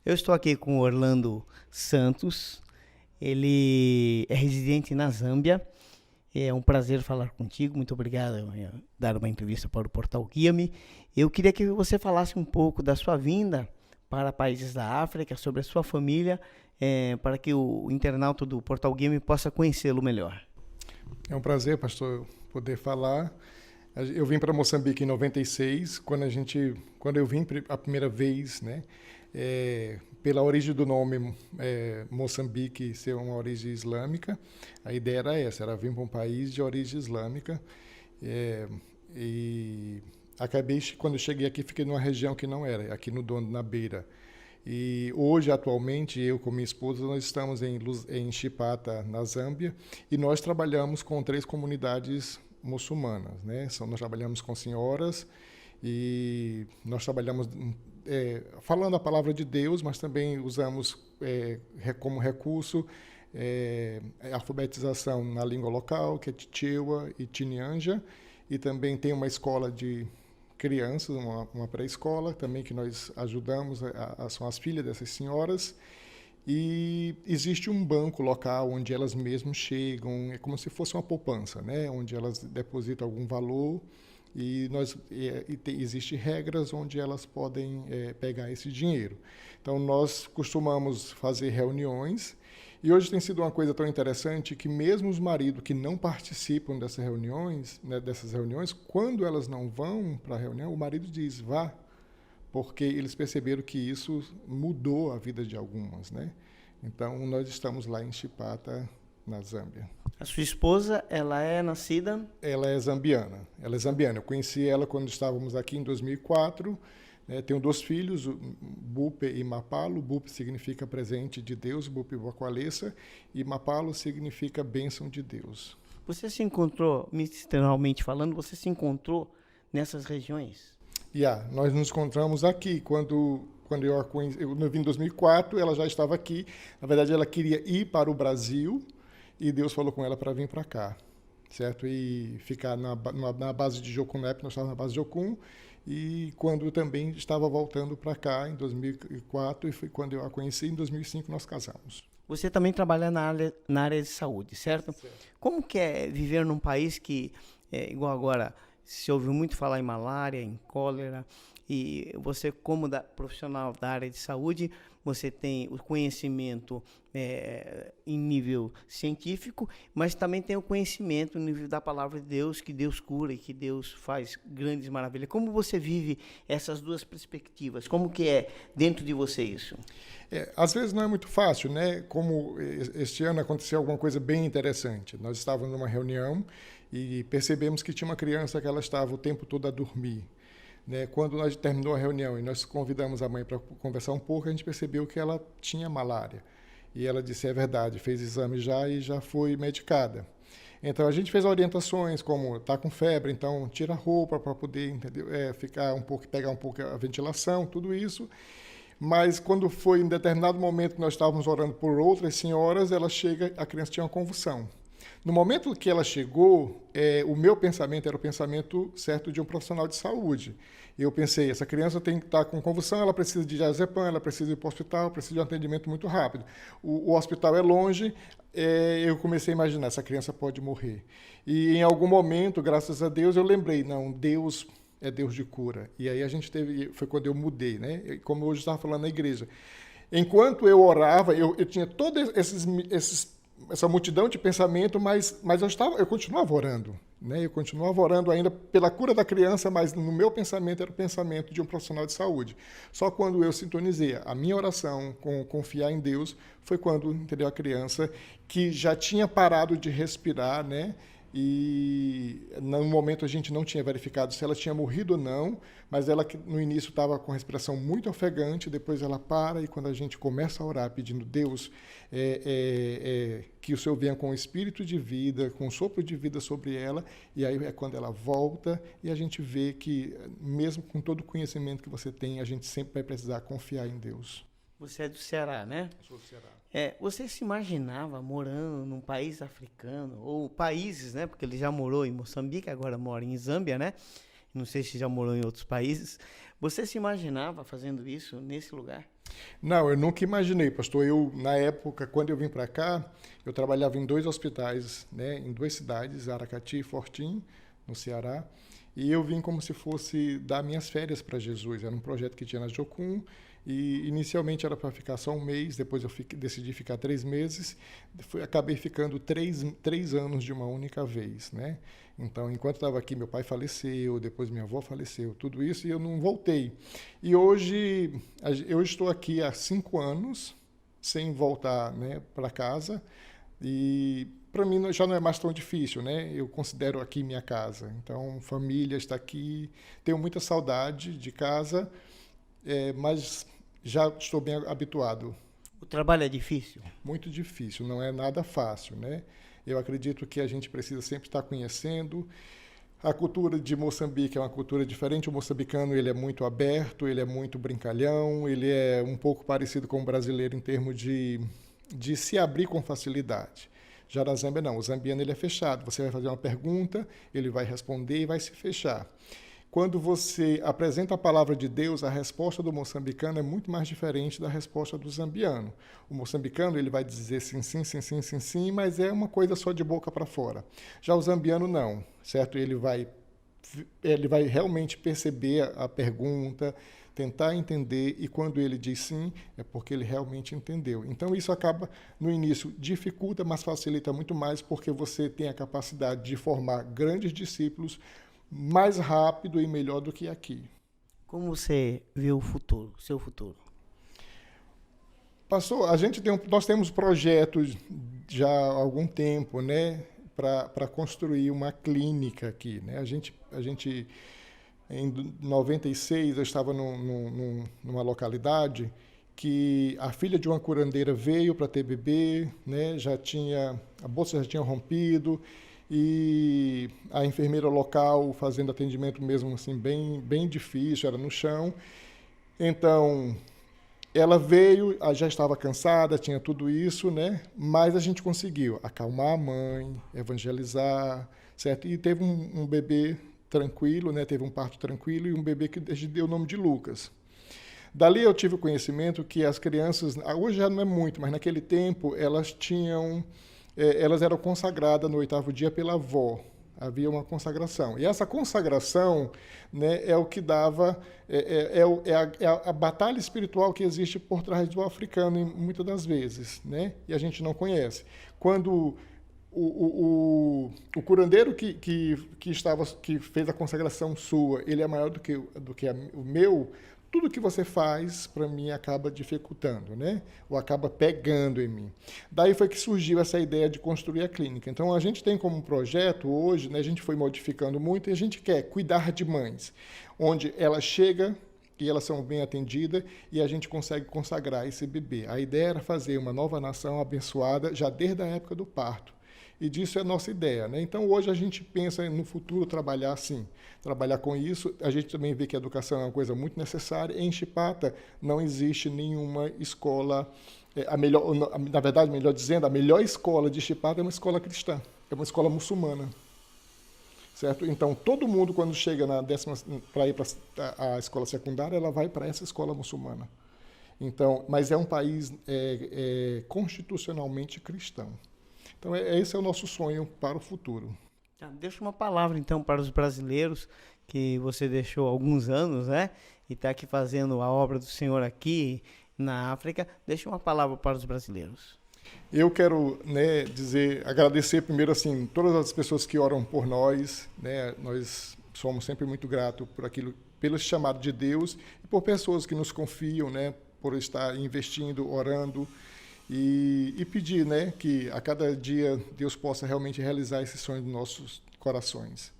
Eu estou aqui com o Orlando Santos, ele é residente na Zâmbia. É um prazer falar contigo, muito obrigado por dar uma entrevista para o Portal Guia-me. Eu queria que você falasse um pouco da sua vinda para países da África, sobre a sua família, para que o internauta do Portal Guia-me possa conhecê-lo melhor. É um prazer, pastor, poder falar. Eu vim para Moçambique em 96, quando eu vim a primeira vez, né? Pela origem do nome Moçambique ser uma origem islâmica, a ideia era essa, era vir para um país de origem islâmica. E acabei, quando eu cheguei aqui, fiquei numa região que não era, aqui no Dondo, na Beira. E hoje, atualmente, eu com minha esposa, nós estamos em Chipata, na Zâmbia, e nós trabalhamos com 3 comunidades muçulmanas, né? Nós trabalhamos com senhoras e nós trabalhamos falando a palavra de Deus, mas também usamos como recurso alfabetização na língua local, que é Chichewa e Chinyanja, e também tem uma escola de crianças, uma pré-escola também que nós ajudamos, são as filhas dessas senhoras. E existe um banco local onde elas mesmas chegam, é como se fosse uma poupança, né? Onde elas depositam algum valor e existe regras onde elas podem pegar esse dinheiro. Então nós costumamos fazer reuniões e hoje tem sido uma coisa tão interessante que mesmo os maridos que não participam dessas reuniões, né, quando elas não vão para a reunião, o marido diz, vá, porque eles perceberam que isso mudou a vida de algumas, né? Então, nós estamos lá em Chipata, na Zâmbia. A sua esposa, ela é nascida? Ela é zambiana. Eu conheci ela quando estávamos aqui em 2004. Tenho 2 filhos, Bupe e Mapalo. Bupe significa presente de Deus, Bupe Boqualessa, e Mapalo significa bênção de Deus. Você se encontrou, ministerialmente falando, você se encontrou nessas regiões? Nós nos encontramos aqui. Quando eu vim em 2004, ela já estava aqui. Na verdade, ela queria ir para o Brasil e Deus falou com ela para vir para cá, certo? E ficar na base de Jocunep, nós estávamos na base de Jocum. E quando eu também estava voltando para cá, em 2004, e foi quando eu a conheci, em 2005 nós casamos. Você também trabalha na área de saúde, certo? Como que é viver num país que, igual agora, se ouviu muito falar em malária, em cólera, e você, como profissional da área de saúde, você tem o conhecimento em nível científico, mas também tem o conhecimento no nível da palavra de Deus, que Deus cura e que Deus faz grandes maravilhas. Como você vive essas 2 perspectivas? Como que é dentro de você isso? Às vezes não é muito fácil, né? Como este ano aconteceu alguma coisa bem interessante. Nós estávamos numa reunião e percebemos que tinha uma criança que ela estava o tempo todo a dormir. Né? Quando nós terminou a reunião e nós convidamos a mãe para conversar um pouco, a gente percebeu que ela tinha malária. E ela disse, é verdade, fez exame já e já foi medicada. Então a gente fez orientações como está com febre, então tira a roupa para poder ficar um pouco, pegar um pouco a ventilação, tudo isso. Mas quando foi em determinado momento que nós estávamos orando por outras senhoras, ela chega, a criança tinha uma convulsão. No momento que ela chegou, o meu pensamento era o pensamento certo de um profissional de saúde. Eu pensei, essa criança tem que estar com convulsão, ela precisa de diazepam, ela precisa ir para o hospital, precisa de um atendimento muito rápido. O hospital é longe, eu comecei a imaginar, essa criança pode morrer. E em algum momento, graças a Deus, eu lembrei, não, Deus é Deus de cura. E aí foi quando eu mudei, né? Como hoje estava falando na igreja. Enquanto eu orava, eu tinha todos essa multidão de pensamento, mas eu continuava orando, né? Eu continuava orando ainda pela cura da criança, mas no meu pensamento era o pensamento de um profissional de saúde. Só quando eu sintonizei a minha oração com confiar em Deus, foi quando, entendeu, a criança que já tinha parado de respirar, né? E no momento a gente não tinha verificado se ela tinha morrido ou não, mas ela no início estava com respiração muito ofegante, depois ela para e quando a gente começa a orar pedindo Deus que o Senhor venha com o espírito de vida, com o sopro de vida sobre ela, e aí é quando ela volta e a gente vê que mesmo com todo o conhecimento que você tem, a gente sempre vai precisar confiar em Deus. Você é do Ceará, né? Eu sou do Ceará. Você se imaginava morando num país africano, ou países, né? Porque ele já morou em Moçambique, agora mora em Zâmbia, né? Não sei se já morou em outros países. Você se imaginava fazendo isso nesse lugar? Não, eu nunca imaginei, pastor. Eu, na época, quando eu vim para cá, eu trabalhava em 2 hospitais, né, em 2 cidades, Aracati e Fortim, no Ceará. E eu vim como se fosse dar minhas férias para Jesus. Era um projeto que tinha na Jocum, e inicialmente era para ficar só um mês, depois eu decidi ficar 3 meses. Acabei ficando 3 anos de uma única vez, né? Então, enquanto estava aqui, meu pai faleceu, depois minha avó faleceu, tudo isso, e eu não voltei. E hoje, eu estou aqui há 5 anos, sem voltar, né, para casa, e para mim já não é mais tão difícil, né? Eu considero aqui minha casa. Então, família está aqui, tenho muita saudade de casa, mas já estou bem habituado. O trabalho é difícil? Muito difícil, não é nada fácil, né? Eu acredito que a gente precisa sempre estar conhecendo. A cultura de Moçambique é uma cultura diferente. O moçambicano, ele é muito aberto, ele é muito brincalhão, ele é um pouco parecido com o brasileiro em termos de se abrir com facilidade. Já na Zâmbia, não. O zambiano, ele é fechado. Você vai fazer uma pergunta, ele vai responder e vai se fechar. Quando você apresenta a palavra de Deus, a resposta do moçambicano é muito mais diferente da resposta do zambiano. O moçambicano, ele vai dizer sim, sim, sim, sim, sim, sim, mas é uma coisa só de boca para fora. Já o zambiano, não, certo? Ele vai realmente perceber a pergunta, tentar entender, e quando ele diz sim, é porque ele realmente entendeu. Então, isso acaba, no início, dificulta, mas facilita muito mais, porque você tem a capacidade de formar grandes discípulos mais rápido e melhor do que aqui. Como você vê o futuro, seu futuro? Pastor, nós temos projetos já há algum tempo, né, para construir uma clínica aqui, né? A gente em 96 eu estava numa localidade que a filha de uma curandeira veio para ter bebê, né? A bolsa já tinha rompido, e a enfermeira local fazendo atendimento mesmo assim bem difícil, era no chão. Então, ela veio, já estava cansada, tinha tudo isso, né? Mas a gente conseguiu acalmar a mãe, evangelizar, certo? E teve um bebê tranquilo, né? Teve um parto tranquilo, e um bebê que a gente deu o nome de Lucas. Dali eu tive o conhecimento que as crianças, hoje já não é muito, mas naquele tempo elas eram consagradas no 8º dia pela avó. Havia uma consagração. E essa consagração, né, é o que dava, a batalha espiritual que existe por trás do africano, muitas das vezes, né? E a gente não conhece. Quando o curandeiro que fez a consagração sua, ele é maior do que o meu, tudo que você faz, para mim, acaba dificultando, né? Ou acaba pegando em mim. Daí foi que surgiu essa ideia de construir a clínica. Então, a gente tem como projeto hoje, né, a gente foi modificando muito, e a gente quer cuidar de mães, onde ela chega e elas são bem atendidas, e a gente consegue consagrar esse bebê. A ideia era fazer uma nova nação abençoada já desde a época do parto. E disso é a nossa ideia, né? Então, hoje a gente pensa no futuro trabalhar assim, trabalhar com isso. A gente também vê que a educação é uma coisa muito necessária. Em Chipata não existe nenhuma escola, na verdade, melhor dizendo, a melhor escola de Chipata é uma escola cristã, é uma escola muçulmana, certo? Então, todo mundo, quando chega para ir para a escola secundária, ela vai para essa escola muçulmana. Então, mas é um país constitucionalmente cristão. Então, esse é o nosso sonho para o futuro. Deixa uma palavra, então, para os brasileiros, que você deixou há alguns anos, né? E está aqui fazendo a obra do Senhor aqui na África. Deixa uma palavra para os brasileiros. Eu quero, né, agradecer primeiro, assim, todas as pessoas que oram por nós, né? Nós somos sempre muito gratos pelo chamado de Deus, e por pessoas que nos confiam, né? Por estar investindo, orando, e pedir, né, que a cada dia Deus possa realmente realizar esse sonho dos nossos corações.